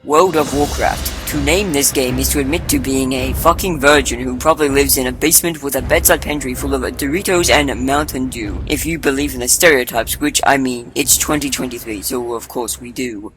World of Warcraft. To name this game is to admit to being a fucking virgin who probably lives in a basement with a bedside pantry full of Doritos and Mountain Dew. If you believe in the stereotypes, which I mean, it's 2023, so of course we do.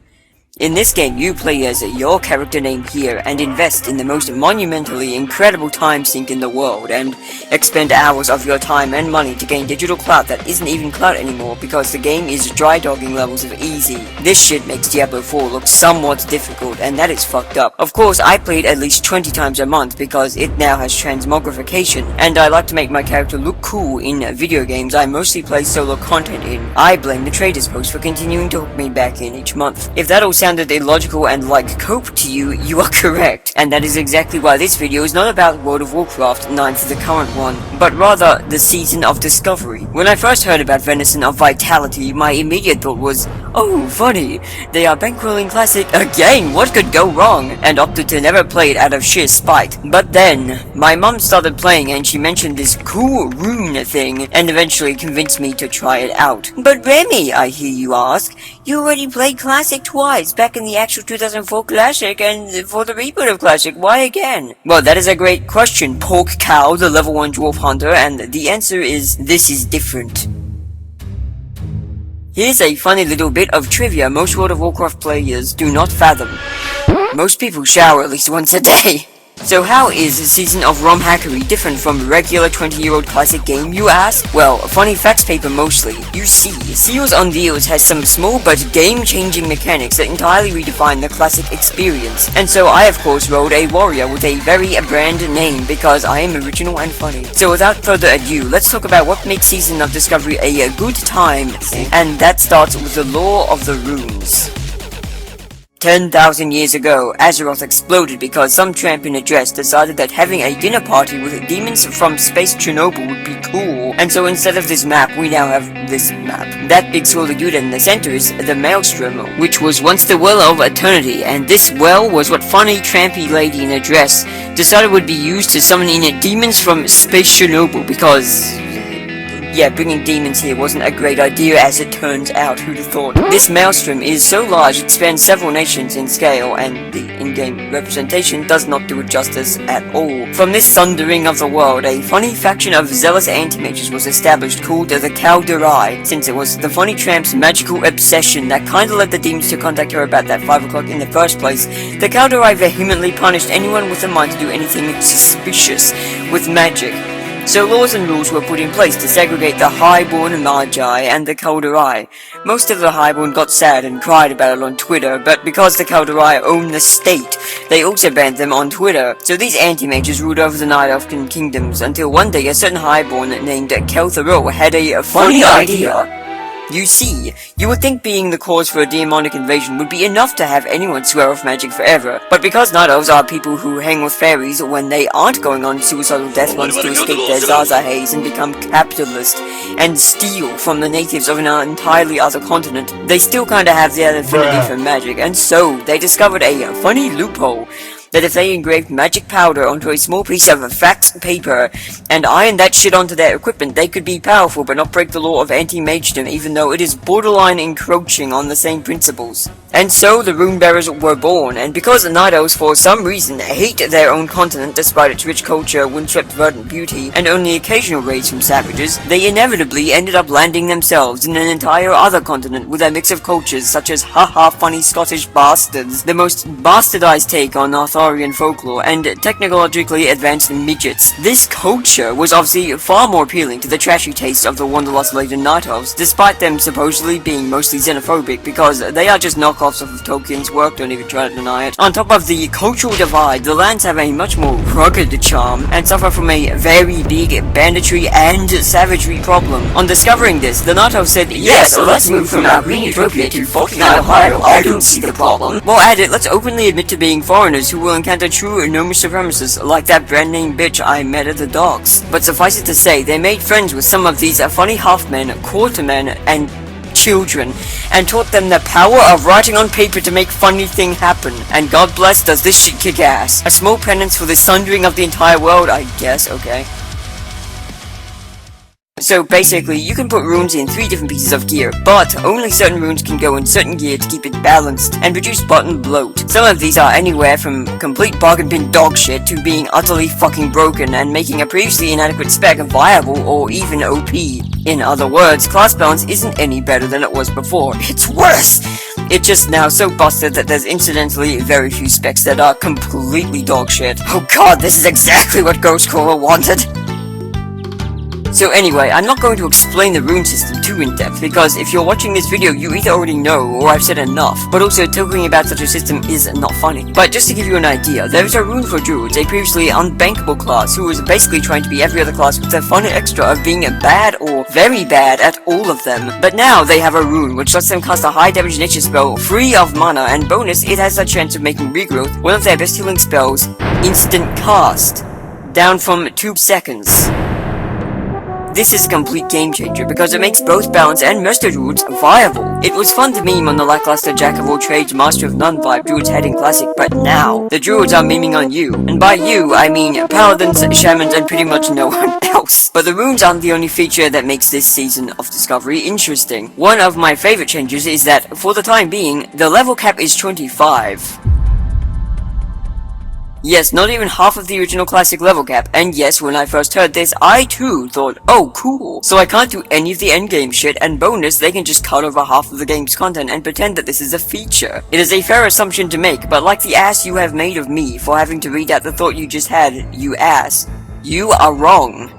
In this game, you play as your character named here and invest in the most monumentally incredible time sink in the world and expend hours of your time and money to gain digital clout that isn't even clout anymore because the game is dry dogging levels of easy. This shit makes Diablo 4 look somewhat difficult, and that is fucked up. Of course, I play it at least 20 times a month because it now has transmogrification, and I like to make my character look cool in video games I mostly play solo content in. I blame the traders post for continuing to hook me back in each month. If that all sounded illogical and like cope to you, you are correct. And that is exactly why this video is not about World of Warcraft 9 for the current one, but rather the Season of Discovery. When I first heard about Venison of Vitality, my immediate thought was, oh, funny, they are bankrolling Classic again, what could go wrong? And opted to never play it out of sheer spite. But then, my mum started playing and she mentioned this cool rune thing, and eventually convinced me to try it out. But Remy, I hear you ask, you already played Classic twice, back in the actual 2004 Classic, and for the reboot of Classic, why again? Well, that is a great question, Pork Cow, the level 1 dwarf hunter, and the answer is, this is different. Here's a funny little bit of trivia most World of Warcraft players do not fathom. Most people shower at least once a day. So how is Season of Rom Hackery different from a regular 20-year-old classic game, you ask? Well, funny facts paper mostly. You see, Seals on Deals has some small but game-changing mechanics that entirely redefine the classic experience. And so I of course rolled a warrior with a very brand name because I am original and funny. So without further ado, let's talk about what makes Season of Discovery a good time, and that starts with the lore of the runes. 10,000 years ago, Azeroth exploded because some tramp in a dress decided that having a dinner party with demons from space Chernobyl would be cool. And so instead of this map, we now have this map. That big swirly dude in the center is the Maelstrom, which was once the Well of Eternity, and this well was what funny trampy lady in a dress decided would be used to summon in demons from space Chernobyl because... yeah, bringing demons here wasn't a great idea as it turns out, who'd have thought. This Maelstrom is so large it spans several nations in scale, and the in-game representation does not do it justice at all. From this sundering of the world, a funny faction of zealous anti-mages was established called the Calderi, since it was the funny tramp's magical obsession that kinda led the demons to contact her about that 5 o'clock in the first place. The Calderi vehemently punished anyone with a mind to do anything suspicious with magic. So laws and rules were put in place to segregate the Highborn Magi and the Calderi. Most of the Highborn got sad and cried about it on Twitter, but because the Calderi owned the state, they also banned them on Twitter. So these anti-mages ruled over the Night Elfin kingdoms until one day a certain Highborn named Kel'Thuzad had a funny idea. You see, you would think being the cause for a demonic invasion would be enough to have anyone swear off magic forever, but because Night Elves are people who hang with fairies when they aren't going on suicidal death runs to escape their Zaza haze and become capitalist and steal from the natives of an entirely other continent, they still kinda have their affinity for magic, and so they discovered a funny loophole. That if they engraved magic powder onto a small piece of faxed paper and ironed that shit onto their equipment, they could be powerful but not break the law of anti-magedom, even though it is borderline encroaching on the same principles. And so the Runebearers were born, and because the Night Elves for some reason hate their own continent despite its rich culture, windswept verdant beauty, and only occasional raids from savages, they inevitably ended up landing themselves in an entire other continent with a mix of cultures such as haha funny Scottish bastards, the most bastardized take on Arthurian folklore, and technologically advanced midgets. This culture was obviously far more appealing to the trashy taste of the wanderlust-laden Night Elves, despite them supposedly being mostly xenophobic because they are just knockoffs of Tolkien's work, don't even try to deny it. On top of the cultural divide, the lands have a much more rugged charm and suffer from a very big banditry and savagery problem. On discovering this, the Night Elves said, yes, let's move from our green utopia to 49 Ohio, I don't see the problem. More at it, let's openly admit to being foreigners who will encounter true enormous supremacists like that brand name bitch I met at the docks. But suffice it to say, they made friends with some of these funny half-men, quartermen, and children, and taught them the power of writing on paper to make funny thing happen. And God bless does this shit kick ass. A small penance for the sundering of the entire world, I guess, okay. So basically, you can put runes in 3 different pieces of gear, but only certain runes can go in certain gear to keep it balanced and reduce button bloat. Some of these are anywhere from complete bargain bin dog shit to being utterly fucking broken and making a previously inadequate spec viable or even OP. In other words, class balance isn't any better than it was before. It's worse! It's just now so busted that there's incidentally very few specs that are completely dog shit. Oh god, this is exactly what Ghost Coral wanted! So anyway, I'm not going to explain the rune system too in depth, because if you're watching this video, you either already know or I've said enough, but also talking about such a system is not funny. But just to give you an idea, there is a rune for druids, a previously unbankable class, who was basically trying to be every other class with the fun extra of being bad or very bad at all of them. But now they have a rune which lets them cast a high damage nature spell free of mana, and bonus, it has a chance of making regrowth, one of their best healing spells, instant cast, down from 2 seconds. This is a complete game changer because it makes both balance and master druids viable. It was fun to meme on the lackluster jack of all trades, master of none vibe druids heading classic, but now the druids are memeing on you. And by you, I mean paladins, shamans, and pretty much no one else. But the runes aren't the only feature that makes this season of Discovery interesting. One of my favorite changes is that, for the time being, the level cap is 25. Yes, not even half of the original classic level cap, and yes, when I first heard this, I too thought, oh cool, so I can't do any of the endgame shit, and bonus, they can just cut over half of the game's content and pretend that this is a feature. It is a fair assumption to make, but like the ass you have made of me for having to read out the thought you just had, you ass, you are wrong.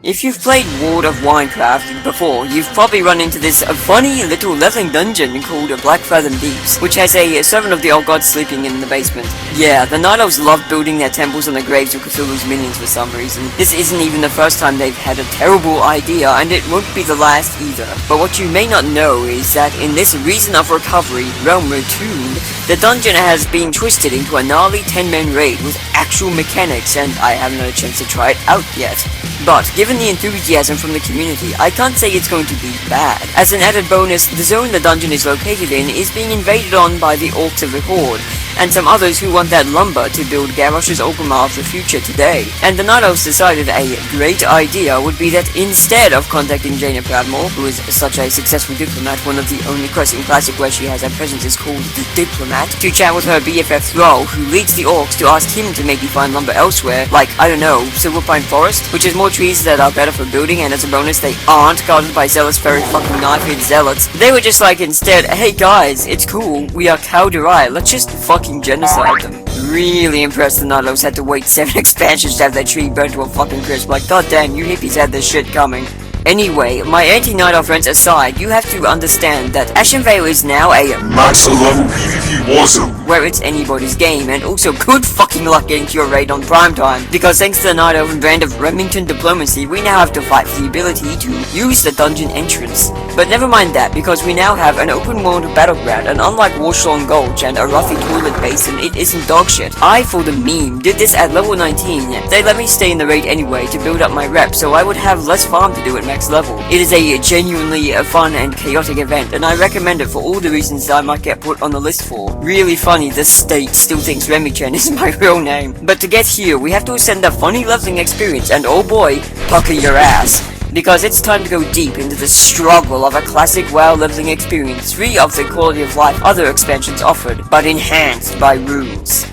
If you've played World of Minecraft before, you've probably run into this funny little leveling dungeon called Black Fathom Deeps, which has a servant of the old gods sleeping in the basement. Yeah, the Night Elves love building their temples on the graves of Cthulhu's minions for some reason. This isn't even the first time they've had a terrible idea, and it won't be the last either. But what you may not know is that in this Reason of Recovery, Realm Retuned, the dungeon has been twisted into a gnarly 10-man raid with actual mechanics, and I haven't had a chance to try it out yet. But, given the enthusiasm from the community, I can't say it's going to be bad. As an added bonus, the zone the dungeon is located in is being invaded on by the Orcs of the Horde, and some others who want that lumber to build Garrosh's Ogrimmar of the future today. And the Night Elves decided a great idea would be that instead of contacting Jaina Proudmoore, who is such a successful diplomat, one of the only quests in Classic where she has a presence is called the Diplomat, to chat with her BFF Thrall, who leads the Orcs, to ask him to maybe find lumber elsewhere, like, I don't know, Silverpine Forest, which is more trees that are better for building, and as a bonus they aren't guarded by zealous fairy fucking knife-hid zealots. They were just like, instead, hey guys, it's cool, we are Kaldurai, let's just fucking genocide them. Really impressed the Night Elves had to wait 7 expansions to have their tree burnt to a fucking crisp, like goddamn, you hippies had this shit coming. Anyway, my anti-Night Elf friends aside, you have to understand that Ashenvale is now a max-level PvP warzone, where it's anybody's game, and also good fucking luck getting to your raid on prime time, because thanks to the Night Elven brand of Remi-chan diplomacy, we now have to fight for the ability to use the dungeon entrance. But never mind that, because we now have an open world battleground, and unlike Warshlong Gulch and a roughy toilet basin, it isn't dogshit. I, for the meme, did this at level 19, they let me stay in the raid anyway to build up my rep, so I would have less farm to do at max level. It is a genuinely fun and chaotic event, and I recommend it for all the reasons that I might get put on the list for. Really funny, the state still thinks remi-chan is my real name. But to get here, we have to ascend a funny leveling experience, and oh boy, pucker your ass. Because it's time to go deep into the struggle of a classic WoW leveling experience, free of the quality of life other expansions offered, but enhanced by runes.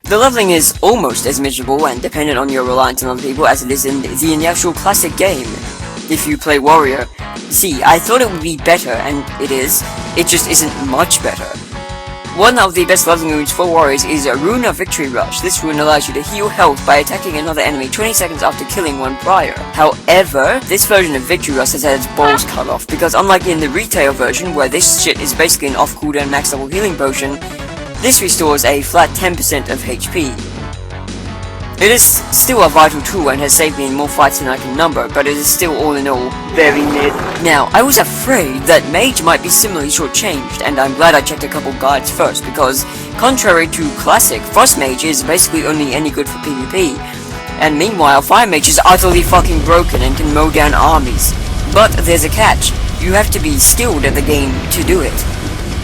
The leveling is almost as miserable and dependent on your reliance on other people as it is in the actual classic game, if you play Warrior. See, I thought it would be better, and it is. It just isn't much better. One of the best leveling runes for warriors is a Rune of Victory Rush. This rune allows you to heal health by attacking another enemy 20 seconds after killing one prior. However, this version of Victory Rush has had its balls cut off, because unlike in the retail version, where this shit is basically an off-cooldown max level healing potion, this restores a flat 10% of HP. It is still a vital tool and has saved me in more fights than I can number, but it is still all in all very mid. Now, I was afraid that Mage might be similarly shortchanged, and I'm glad I checked a couple guides first, because contrary to Classic, Frost Mage is basically only any good for PvP, and meanwhile Fire Mage is utterly fucking broken and can mow down armies. But there's a catch, you have to be skilled at the game to do it.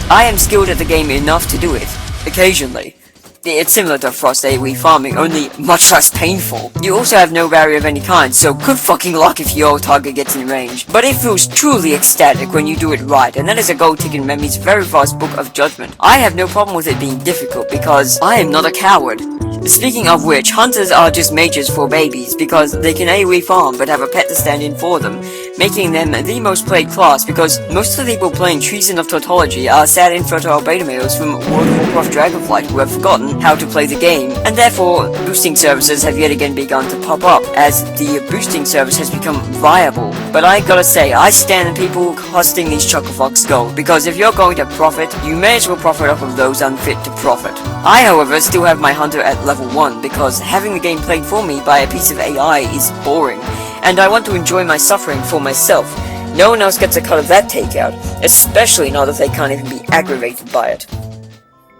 I am skilled at the game enough to do it, occasionally. It's similar to Frost AoE farming, only much less painful. You also have no barrier of any kind, so good fucking luck if your target gets in range. But it feels truly ecstatic when you do it right, and that is a gold ticket in Remy's very fast Book of Judgment. I have no problem with it being difficult, because I am not a coward. Speaking of which, hunters are just mages for babies, because they can AoE farm but have a pet to stand in for them, making them the most played class, because most of the people playing Treason of Tautology are sad infertile beta males from World of Warcraft Dragonflight who have forgotten how to play the game, and therefore boosting services have yet again begun to pop up, as the boosting service has become viable. But I gotta say, I stand people hosting these Chucklefox gold, because if you're going to profit, you may as well profit off of those unfit to profit. I, however, still have my hunter at level 1, because having the game played for me by a piece of AI is boring, and I want to enjoy my suffering for myself. No one else gets a cut of that takeout, especially now that they can't even be aggravated by it.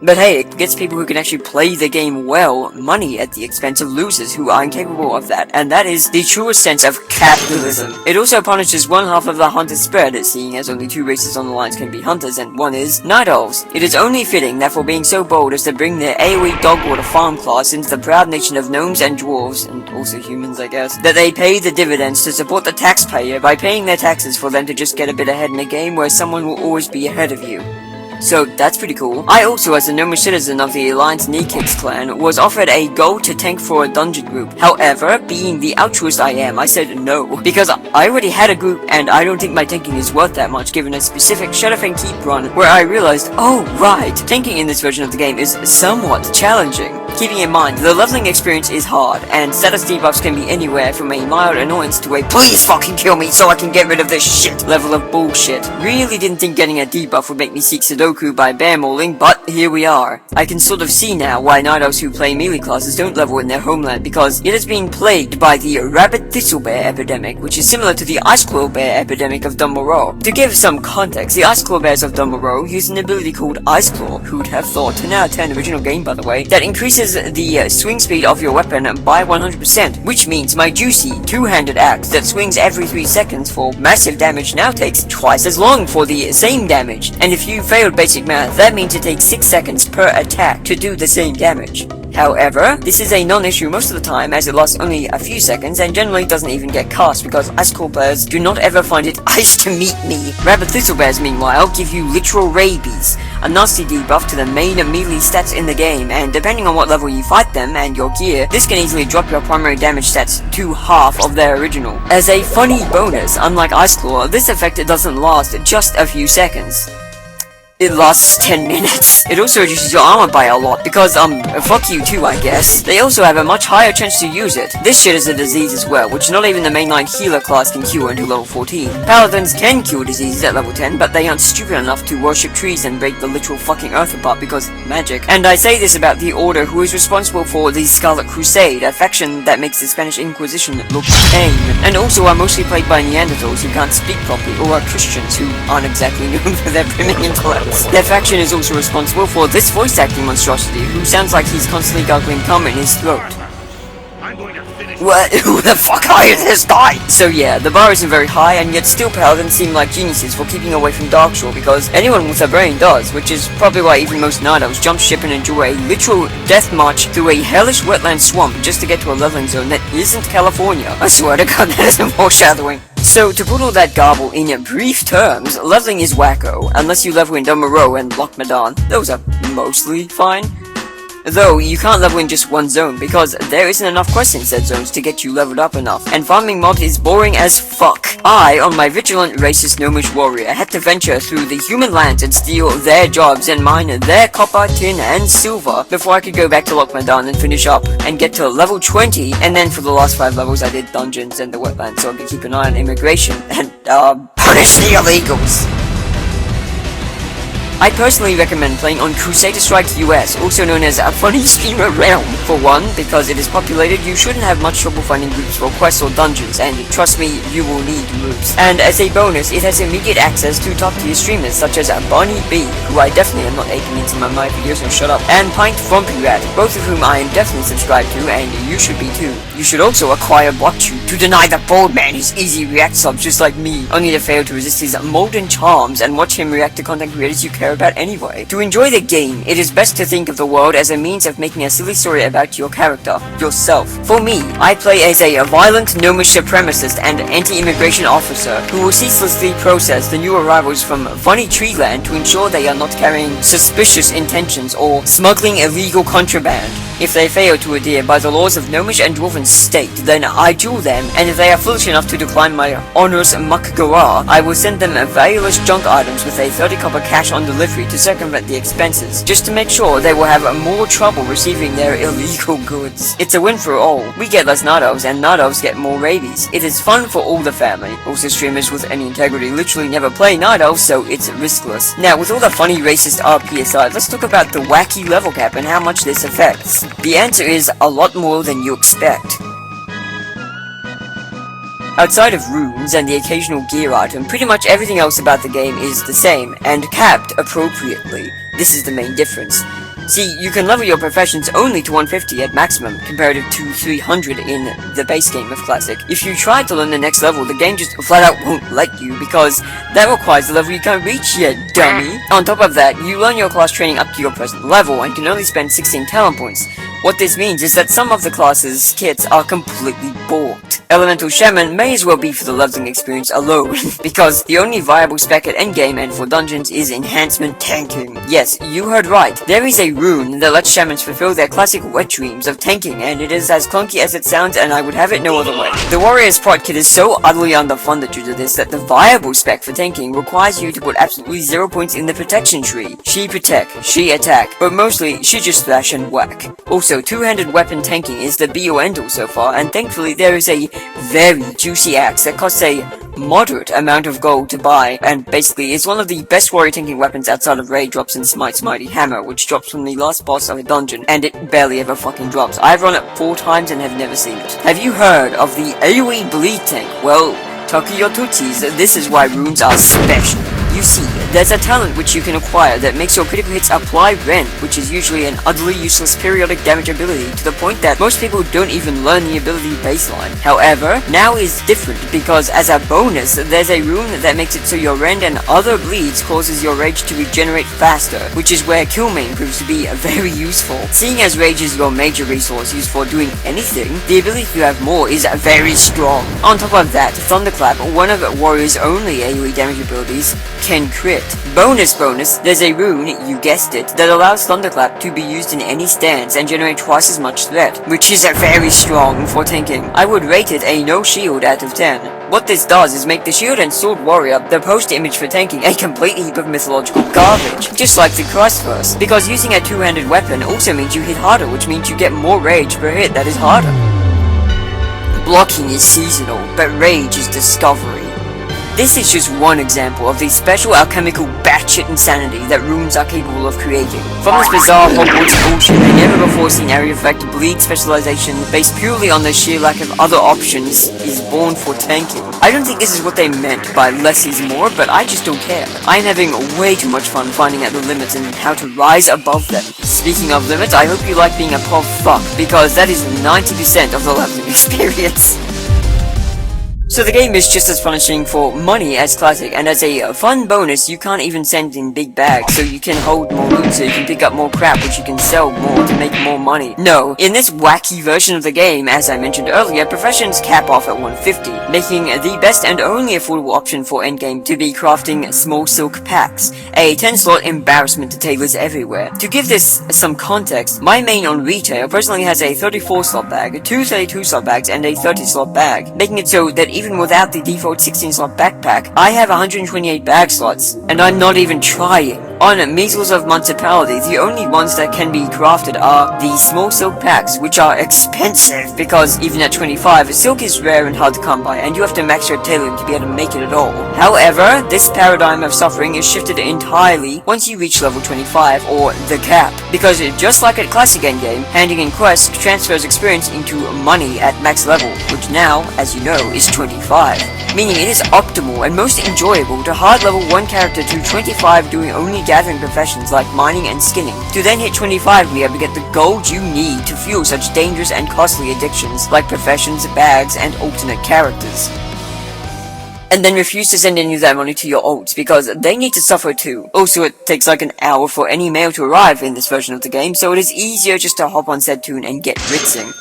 But hey, it gets people who can actually play the game well money at the expense of losers who are incapable of that, and that is the truest sense of capitalism. It also punishes one half of the hunter spread, seeing as only 2 races on the lines can be hunters, and one is night elves. It is only fitting that for being so bold as to bring their AoE dogwater farm class into the proud nation of gnomes and dwarves, and also humans I guess, that they pay the dividends to support the taxpayer by paying their taxes for them to just get a bit ahead in a game where someone will always be ahead of you. So that's pretty cool. I also, as a gnomish citizen of the Alliance Kneekicks clan, was offered a gold to tank for a dungeon group. However, being the altruist I am, I said no, because I already had a group and I don't think my tanking is worth that much given a specific Shadowfang Keep run where I realized, oh right, tanking in this version of the game is somewhat challenging. Keeping in mind, the leveling experience is hard, and status debuffs can be anywhere from a mild annoyance to a please fucking kill me so I can get rid of this shit level of bullshit. Really didn't think getting a debuff would make me seek Sudoku by bear mauling, but here we are. I can sort of see now why night elves who play melee classes don't level in their homeland, because it has been plagued by the rabid thistlebear epidemic, which is similar to the iceclaw bear epidemic of Dumbledore. To give some context, the iceclaw bears of Dumbledore use an ability called Iceclaw, who'd have thought, 10 out of 10 original game by the way, that increases the swing speed of your weapon by 100%, which means my juicy two-handed axe that swings every 3 seconds for massive damage now takes twice as long for the same damage, and if you failed basic math, that means it takes 6 seconds per attack to do the same damage. However, this is a non-issue most of the time as it lasts only a few seconds and generally doesn't even get cast because iceclaw bears do not ever find it ice to meet me. Rabid thistlebears meanwhile give you literal rabies, a nasty debuff to the main melee stats in the game, and depending on what level you fight them and your gear, this can easily drop your primary damage stats to half of their original. As a funny bonus, unlike iceclaw, this effect doesn't last just a few seconds. It lasts 10 minutes. It also reduces your armor by a lot, because, fuck you too, I guess. They also have a much higher chance to use it. This shit is a disease as well, which not even the mainline healer class can cure until level 14. Paladins can cure diseases at level 10, but they aren't stupid enough to worship trees and break the literal fucking earth apart because magic. And I say this about the Order, who is responsible for the Scarlet Crusade, a faction that makes the Spanish Inquisition look tame, and also are mostly played by Neanderthals who can't speak properly, or are Christians who aren't exactly known for their brimming intellect. Their faction is also responsible for this voice acting monstrosity, who sounds like he's constantly gargling cum in his throat. What? Who the fuck hired this guy? So yeah, the bar isn't very high, and yet still Paladins seem like geniuses for keeping away from Darkshore, because anyone with a brain does, which is probably why even most night elves jump ship and endure a literal death march through a hellish wetland swamp just to get to a leveling zone that isn't California. I swear to god, that isn't foreshadowing. So, to put all that garble in brief terms, leveling is wacko, unless you level in Domoro and Lochmadan. Those are mostly fine. Though, you can't level in just one zone, because there isn't enough quests in said zones to get you leveled up enough, and farming mobs is boring as fuck. I, on my vigilant racist gnomish warrior, had to venture through the human lands and steal their jobs and mine their copper, tin, and silver before I could go back to Lochmadan and finish up and get to level 20, and then for the last 5 levels I did dungeons and the wetlands so I could keep an eye on immigration and, punish the illegals. I personally recommend playing on Crusader Strike US, also known as a funny streamer realm. For one, because it is populated, you shouldn't have much trouble finding groups for quests or dungeons, and trust me, you will need groups. And as a bonus, it has immediate access to top tier streamers such as Bonnie B, who I definitely am not aping into my videos, so shut up, and Pint Frumpy Rat, both of whom I am definitely subscribed to, and you should be too. You should also acquire BlockTube to deny the bald man his easy react subs just like me, only to fail to resist his molten charms and watch him react to content creators you care care about anyway. To enjoy the game, it is best to think of the world as a means of making a silly story about your character, yourself. For me, I play as a violent gnomish supremacist and anti-immigration officer who will ceaselessly process the new arrivals from funny tree land to ensure they are not carrying suspicious intentions or smuggling illegal contraband. If they fail to adhere by the laws of gnomish and dwarven state, then I duel them, and if they are foolish enough to decline my honors makgara, I will send them valueless junk items with a 30 copper cash on delivery to circumvent the expenses, just to make sure they will have more trouble receiving their illegal goods. It's a win for all. We get less night elves, and night elves get more rabies. It is fun for all the family. Also, streamers with any integrity literally never play night elves, so it's riskless. Now, with all the funny racist RP aside, let's talk about the wacky level cap and how much this affects. The answer is a lot more than you expect. Outside of runes and the occasional gear item, pretty much everything else about the game is the same, and capped appropriately. This is the main difference. See, you can level your professions only to 150 at maximum, comparative to 300 in the base game of Classic. If you try to learn the next level, the game just flat out won't let you, because that requires the level you can't reach yet, dummy! On top of that, you learn your class training up to your present level, and can only spend 16 talent points. What this means is that some of the class's kits are completely balked. Elemental Shaman may as well be for the leveling experience alone, because the only viable spec at endgame and for dungeons is enhancement tanking. Yes, you heard right. There is a rune that lets shamans fulfill their classic wet dreams of tanking, and it is as clunky as it sounds, and I would have it no other way. The warrior's prot kit is so utterly underfunded due to this that the viable spec for tanking requires you to put absolutely 0 points in the protection tree. She protect, she attack, but mostly she just slash and whack. Also, two-handed weapon tanking is the be-all end-all so far, and thankfully there is a very juicy axe that costs a moderate amount of gold to buy, and basically is one of the best warrior tanking weapons outside of raid drops and Smite's mighty hammer, which drops from the last boss of a dungeon, and it barely ever fucking drops. I've run it 4 times and have never seen it. Have you heard of the AoE bleed tank? Well, Tucky your tootsies, this is why runes are special. You see, there's a talent which you can acquire that makes your critical hits apply rend, which is usually an utterly useless periodic damage ability, to the point that most people don't even learn the ability baseline. However, now is different, because as a bonus, there's a rune that makes it so your rend and other bleeds causes your rage to regenerate faster, which is where Killmain proves to be very useful. Seeing as rage is your major resource used for doing anything, the ability to have more is very strong. On top of that, Thunderclap, one of Warrior's only AoE damage abilities, can crit. Bonus, there's a rune, you guessed it, that allows Thunderclap to be used in any stance and generate twice as much threat, which is very strong for tanking. I would rate it a no shield out of 10. What this does is make the shield and sword warrior, the poster image for tanking, a complete heap of mythological garbage, just like the Christverse, because using a two-handed weapon also means you hit harder, which means you get more rage per hit that is harder. Blocking is seasonal, but rage is discovery. This is just one example of the special alchemical batshit insanity that runes are capable of creating. From this bizarre Hogwarts bullshit, a never-before-seen area effect bleed specialization based purely on the sheer lack of other options is born for tanking. I don't think this is what they meant by less is more, but I just don't care. I'm having way too much fun finding out the limits and how to rise above them. Speaking of limits, I hope you like being a pov fuck, because that is 90% of the leveling experience. So the game is just as punishing for money as Classic, and as a fun bonus, you can't even send in big bags, so you can hold more loot, so you can pick up more crap, which you can sell more to make more money. No, in this wacky version of the game, as I mentioned earlier, professions cap off at 150, making the best and only affordable option for endgame to be crafting small silk packs, a 10-slot embarrassment to tailors everywhere. To give this some context, my main on retail personally has a 34-slot bag, 2 32-slot bags, and a 30-slot bag, making it so that even without the default 16-slot backpack, I have 128 bag slots, and I'm not even trying. On Measles of Municipality, the only ones that can be crafted are the small silk packs, which are expensive, because even at 25, silk is rare and hard to come by, and you have to max your tailoring to be able to make it at all. However, this paradigm of suffering is shifted entirely once you reach level 25, or the cap, because just like at Classic Endgame, handing in quests transfers experience into money at max level, which now, as you know, is 25. Meaning it is optimal and most enjoyable to hard level one character to 25 doing only gathering professions like mining and skinning, to then hit 25 and be able to get the gold you need to fuel such dangerous and costly addictions like professions, bags, and alternate characters. and then refuse to send any of that money to your olds, because they need to suffer too. Also, it takes like an hour for any mail to arrive in this version of the game, so it is easier just to hop on said toon and get ritzing.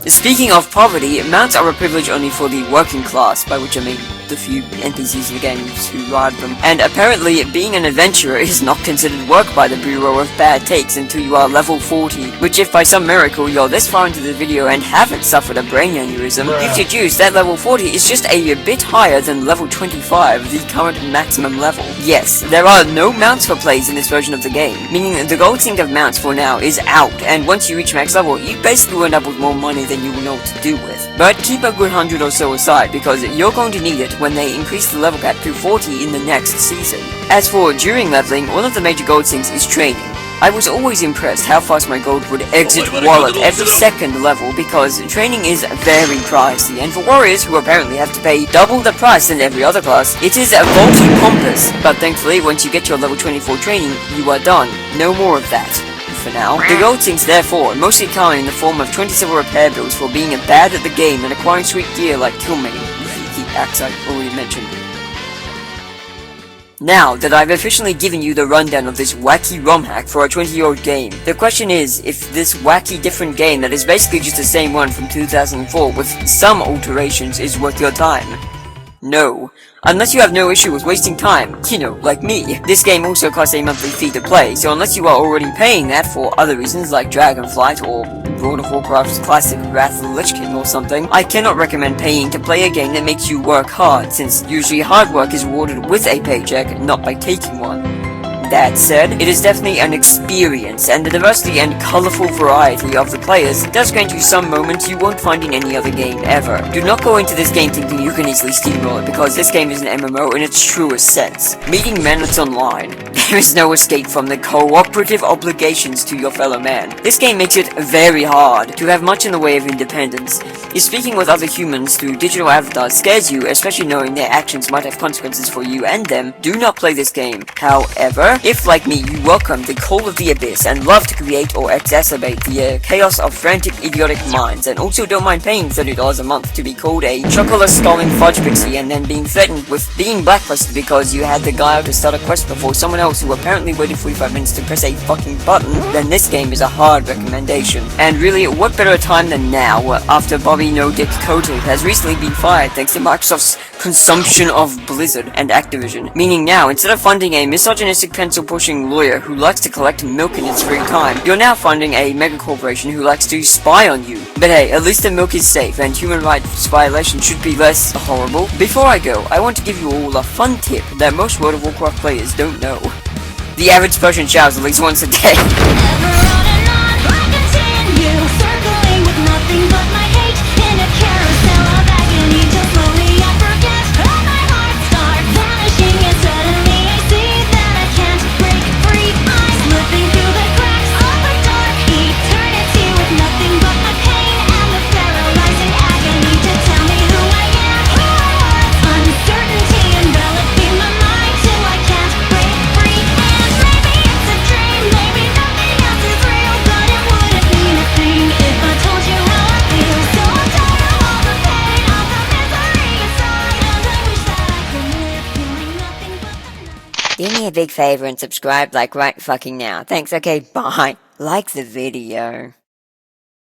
Speaking of poverty, mounts are a privilege only for the working class, by which I mean the few NPCs in the game who ride them. And apparently, being an adventurer is not considered work by the Bureau of Bad Takes until you are level 40, which if by some miracle you're this far into the video and haven't suffered a brain aneurysm, if you choose, that level 40 is just a bit higher than level 25, the current maximum level. Yes, there are no mounts for plays in this version of the game, meaning the gold sink of mounts for now is out, and once you reach max level, you basically end up with more money than you will know what to do with. But keep a good 100 or so aside, because you're going to need it when they increase the level cap to 40 in the next season. As for during leveling, one of the major gold sinks is training. I was always impressed how fast my gold would exit wallet every second level, because training is very pricey, and for warriors who apparently have to pay double the price than every other class, it is a faulty compass. But thankfully, once you get your level 24 training, you are done. No more of that. For now. The gold sinks therefore mostly come in the form of 27 repair bills for being bad at the game and acquiring sweet gear like Killmating, the axe I already mentioned. Now that I've officially given you the rundown of this wacky ROM hack for a 20-year-old game, the question is if this wacky different game that is basically just the same one from 2004 with some alterations is worth your time. No. Unless you have no issue with wasting time, you know, like me. This game also costs a monthly fee to play, so unless you are already paying that for other reasons like Dragonflight or World of Warcraft's classic Wrath of the Lich King or something, I cannot recommend paying to play a game that makes you work hard, since usually hard work is rewarded with a paycheck, not by taking one. That said, it is definitely an experience, and the diversity and colorful variety of the players does grant you some moments you won't find in any other game ever. Do not go into this game thinking you can easily steamroll it, because this game is an MMO in its truest sense. Meeting men that's online. There is no escape from the cooperative obligations to your fellow man. This game makes it very hard to have much in the way of independence. If speaking with other humans through digital avatars scares you, especially knowing their actions might have consequences for you and them, do not play this game. However, if, like me, you welcome the call of the abyss and love to create or exacerbate the chaos of frantic, idiotic minds, and also don't mind paying $30 a month to be called a chocolate-stalling fudge pixie and then being threatened with being blacklisted because you had the guile to start a quest before someone else who apparently waited 45 minutes to press a fucking button, then this game is a hard recommendation. And really, what better time than now, after Bobby No Dick Kotick has recently been fired thanks to Microsoft's consumption of Blizzard and Activision, meaning now, instead of funding a misogynistic pencil-pushing lawyer who likes to collect milk in his free time, you're now funding a mega-corporation who likes to spy on you. But hey, at least the milk is safe, and human rights violations should be less horrible. Before I go, I want to give you all a fun tip that most World of Warcraft players don't know. The average person showers at least once a day. Do me a big favor and subscribe like right fucking now. Thanks, okay, bye. Like the video.